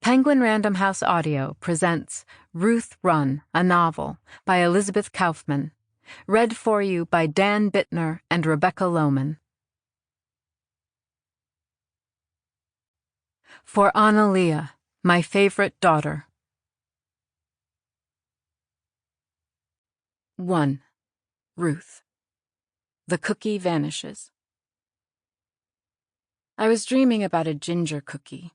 Penguin Random House Audio presents Ruth Run, a novel by Elizabeth Kaufman, read for you by Dan Bittner and Rebecca Lowman. For Analia, my favorite daughter. 1. Ruth. The cookie vanishes. I was dreaming about a ginger cookie.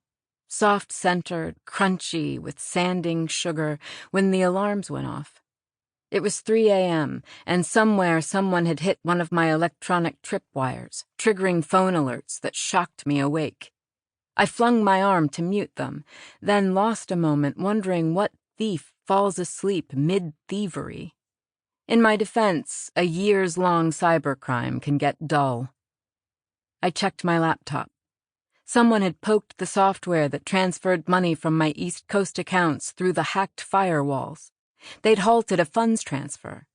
Soft-centered, crunchy, with sanding sugar, when the alarms went off. It was 3 a.m., and somewhere someone had hit one of my electronic tripwires, triggering phone alerts that shocked me awake. I flung my arm to mute them, then lost a moment wondering what thief falls asleep mid-thievery. In my defense, a years-long cybercrime can get dull. I checked my laptop. Someone had poked the software that transferred money from my East Coast accounts through the hacked firewalls. They'd halted a funds transfer.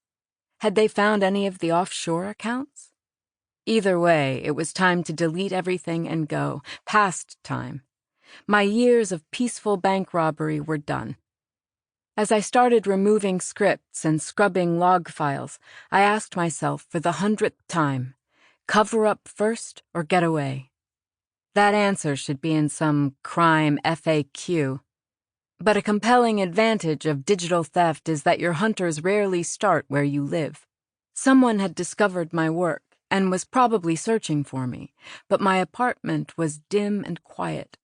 Had they found any of the offshore accounts? Either way, it was time to delete everything and go, past time. My years of peaceful bank robbery were done. As I started removing scripts and scrubbing log files, I asked myself for the 100th time, cover up first or get away? That answer should be in some crime FAQ. But a compelling advantage of digital theft is that your hunters rarely start where you live. Someone had discovered my work and was probably searching for me, but my apartment was dim and quiet.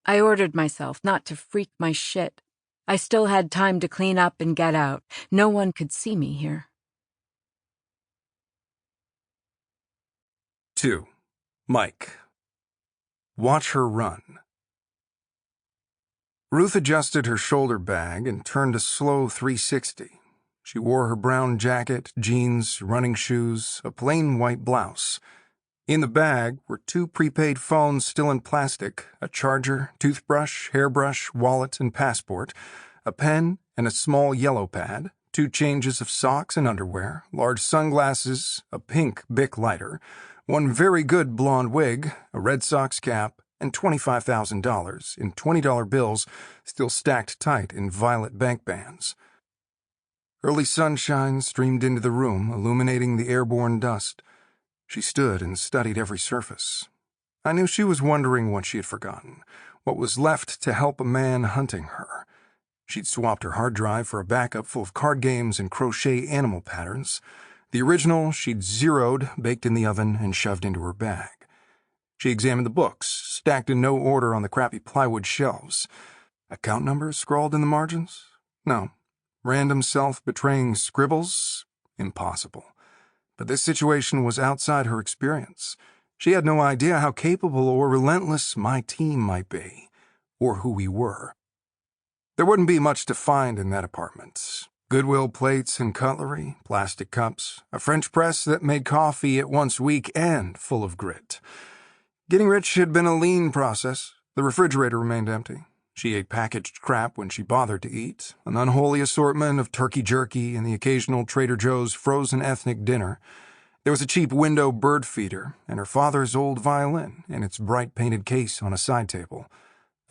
I ordered myself not to freak my shit. I still had time to clean up and get out. No one could see me here. 2. Mike. Watch her run. Ruth adjusted her shoulder bag and turned a slow 360. She wore her brown jacket, jeans, running shoes, a plain white blouse. In the bag were 2 prepaid phones still in plastic, a charger, toothbrush, hairbrush, wallet, and passport, a pen and a small yellow pad, 2 changes of socks and underwear, large sunglasses, a pink Bic lighter, 1 very good blonde wig, a Red Sox cap, and $25,000 in $20 bills still stacked tight in violet bank bands. Early sunshine streamed into the room, illuminating the airborne dust. She stood and studied every surface. I knew she was wondering what she had forgotten, what was left to help a man hunting her. She'd swapped her hard drive for a backup full of card games and crochet animal patterns. The original she'd zeroed, baked in the oven, and shoved into her bag. She examined the books, stacked in no order on the crappy plywood shelves. Account numbers scrawled in the margins? No. Random self-betraying scribbles? Impossible. But this situation was outside her experience. She had no idea how capable or relentless my team might be, or who we were. There wouldn't be much to find in that apartment. Goodwill plates and cutlery, plastic cups, a French press that made coffee at once weak and full of grit. Getting rich had been a lean process. The refrigerator remained empty. She ate packaged crap when she bothered to eat, an unholy assortment of turkey jerky and the occasional Trader Joe's frozen ethnic dinner. There was a cheap window bird feeder and her father's old violin in its bright painted case on a side table.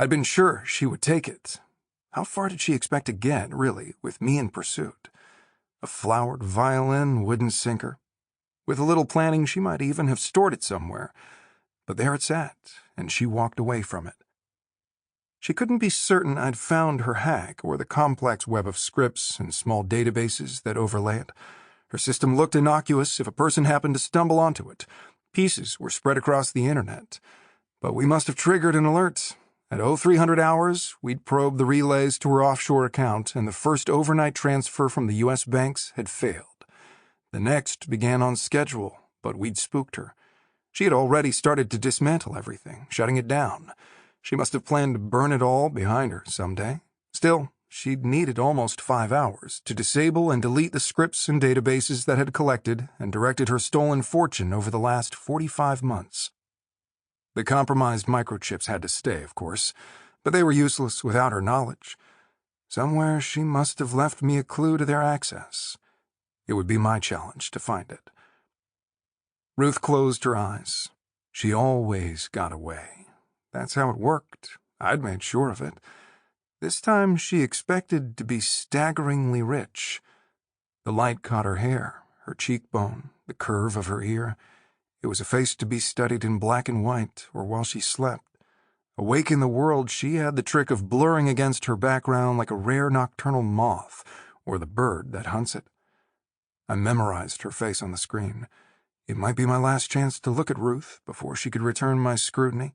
I'd been sure she would take it. How far did she expect to get, really, with me in pursuit? A flowered violin wouldn't sink her. With a little planning, she might even have stored it somewhere. But there it sat, and she walked away from it. She couldn't be certain I'd found her hack or the complex web of scripts and small databases that overlay it. Her system looked innocuous if a person happened to stumble onto it. Pieces were spread across the internet. But we must have triggered an alert. At 0300 hours, we'd probed the relays to her offshore account, and the first overnight transfer from the U.S. banks had failed. The next began on schedule, but we'd spooked her. She had already started to dismantle everything, shutting it down. She must have planned to burn it all behind her someday. Still, she'd needed almost 5 hours to disable and delete the scripts and databases that had collected and directed her stolen fortune over the last 45 months. The compromised microchips had to stay, of course, but they were useless without her knowledge. Somewhere she must have left me a clue to their access. It would be my challenge to find it. Ruth closed her eyes. She always got away. That's how it worked, I'd made sure of it. This time she expected to be staggeringly rich. The light caught her hair, her cheekbone, the curve of her ear. It was a face to be studied in black and white, or while she slept. Awake in the world, she had the trick of blurring against her background like a rare nocturnal moth, or the bird that hunts it. I memorized her face on the screen. It might be my last chance to look at Ruth before she could return my scrutiny.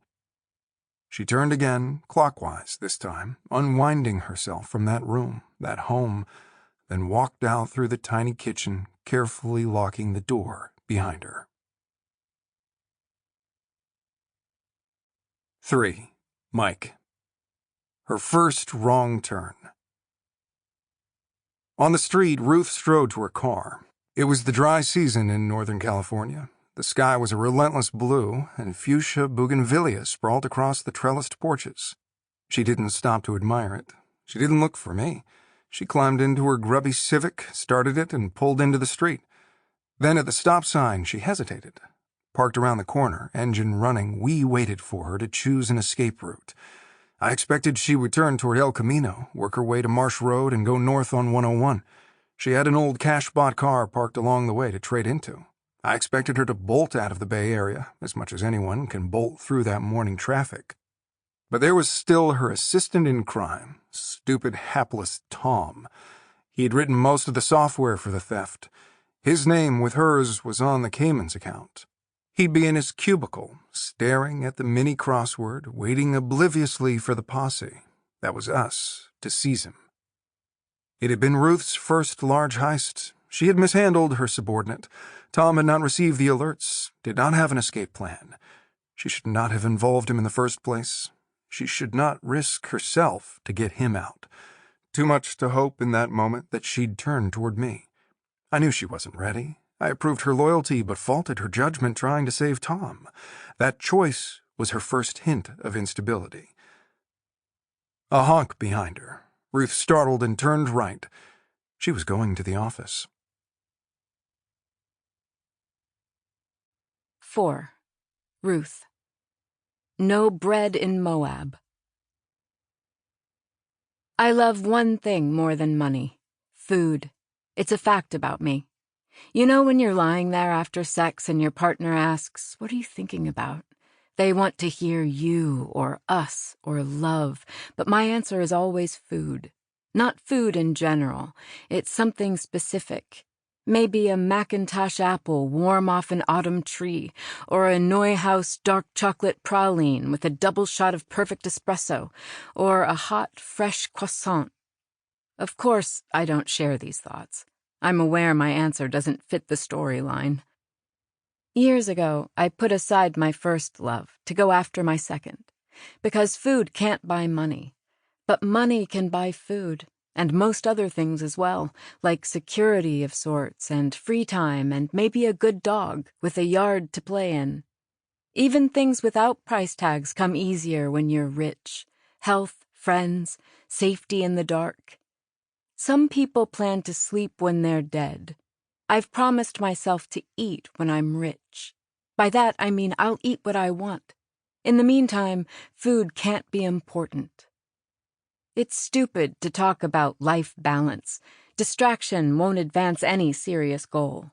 She turned again, clockwise this time, unwinding herself from that room, that home, then walked out through the tiny kitchen, carefully locking the door behind her. 3. Mike. Her first wrong turn. On the street, Ruth strode to her car. It was the dry season in Northern California. The sky was a relentless blue, and fuchsia bougainvillea sprawled across the trellised porches. She didn't stop to admire it. She didn't look for me. She climbed into her grubby Civic, started it, and pulled into the street. Then at the stop sign, she hesitated. Parked around the corner, engine running, we waited for her to choose an escape route. I expected she would turn toward El Camino, work her way to Marsh Road, and go north on 101. She had an old cash-bought car parked along the way to trade into. I expected her to bolt out of the Bay Area, as much as anyone can bolt through that morning traffic. But there was still her assistant in crime, stupid, hapless Tom. He had written most of the software for the theft. His name with hers was on the Cayman's account. He'd be in his cubicle, staring at the mini crossword, waiting obliviously for the posse. That was us, to seize him. It had been Ruth's first large heist. She had mishandled her subordinate. Tom had not received the alerts, did not have an escape plan. She should not have involved him in the first place. She should not risk herself to get him out. Too much to hope in that moment that she'd turn toward me. I knew she wasn't ready. I approved her loyalty but faulted her judgment trying to save Tom. That choice was her first hint of instability. A honk behind her. Ruth startled and turned right. She was going to the office. 4. Ruth. No bread in Moab. I love one thing more than money. Food. It's a fact about me. You know when you're lying there after sex and your partner asks, "What are you thinking about?" They want to hear you or us or love, but my answer is always food. Not food in general. It's something specific. Maybe a Macintosh apple warm off an autumn tree, or a Neuhaus dark chocolate praline with a double shot of perfect espresso, or a hot, fresh croissant. Of course, I don't share these thoughts. I'm aware my answer doesn't fit the storyline. Years ago, I put aside my first love to go after my second, because food can't buy money. But money can buy food, and most other things as well, like security of sorts, and free time, and maybe a good dog with a yard to play in. Even things without price tags come easier when you're rich. Health, friends, safety in the dark. Some people plan to sleep when they're dead. I've promised myself to eat when I'm rich. By that, I mean I'll eat what I want. In the meantime, food can't be important. It's stupid to talk about life balance. Distraction won't advance any serious goal.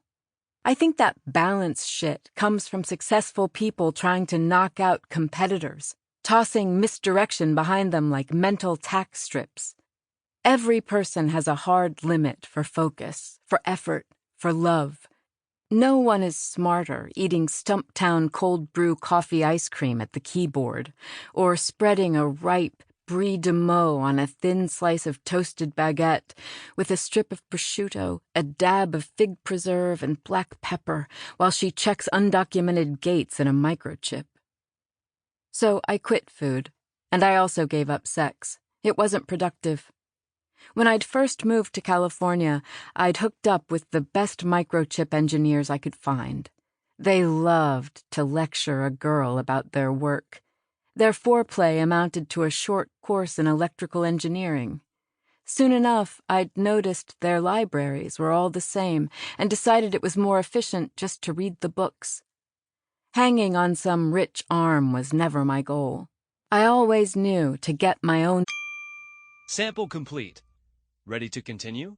I think that balance shit comes from successful people trying to knock out competitors, tossing misdirection behind them like mental tack strips. Every person has a hard limit for focus, for effort, for love. No one is smarter eating Stumptown cold brew coffee ice cream at the keyboard, or spreading a ripe brie de meaux on a thin slice of toasted baguette with a strip of prosciutto, a dab of fig preserve, and black pepper while she checks undocumented gates in a microchip. So I quit food, and I also gave up sex. It wasn't productive. When I'd first moved to California, I'd hooked up with the best microchip engineers I could find. They loved to lecture a girl about their work. Their foreplay amounted to a short course in electrical engineering. Soon enough, I'd noticed their libraries were all the same and decided it was more efficient just to read the books. Hanging on some rich arm was never my goal. I always knew to get my own. Sample complete. Ready to continue?